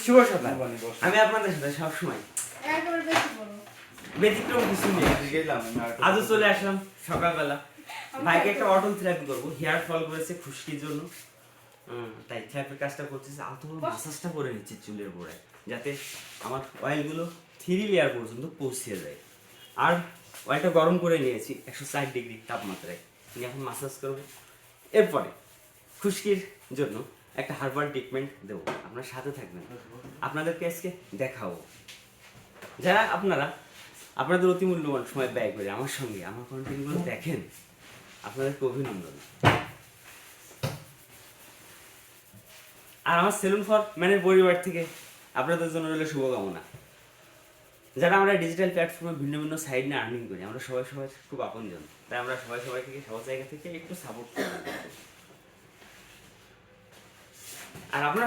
শুভ সকাল। আমি আপনাদের সাথে সবসময় ব্যতিক্রম কিছু নেই। আজও চলে আসলাম সকালবেলা। ভাইকে একটা অটল থেরাপি করবো, হেয়ার ফল করেছে খুশকির জন্য। তাই থেরাপির কাজটা করতেছে, আলতো মাসাজটা করে নিচ্ছে চুলের গোড়ায়, যাতে আমার অয়েলগুলো 3 লেয়ার পর্যন্ত পৌঁছে যায়। আর অয়েলটা গরম করে নিয়েছি 160 ডিগ্রি তাপমাত্রায়, নিয়ে এখন মাসাজ করবো। এরপরে খুশকির জন্য একটা হার্বাল ট্রিটমেন্ট দেবো, আপনার সাথে থাকবেন, আপনাদেরকে আজকে দেখাবো। যারা আপনারা আপনাদের অতি মূল্যবান সময় ব্যয় করে আমার সঙ্গে আমার কন্টেন্টগুলো দেখেন, আপনাদেরকে অভিনন্দন। আর আমার সেলুন ফর ম্যানের পরিবার থেকে আপনাদের জন্য রইল শুভকামনা। যারা আমরা ডিজিটাল প্ল্যাটফর্মে ভিন্ন ভিন্ন সাইড নিয়ে আর্নিং করি, আমরা সবাই সবাই খুব আপনজন, তাই আমরা সবাই সবাই থেকে সব জায়গা থেকে একটু সাপোর্ট করি। আর আপনারা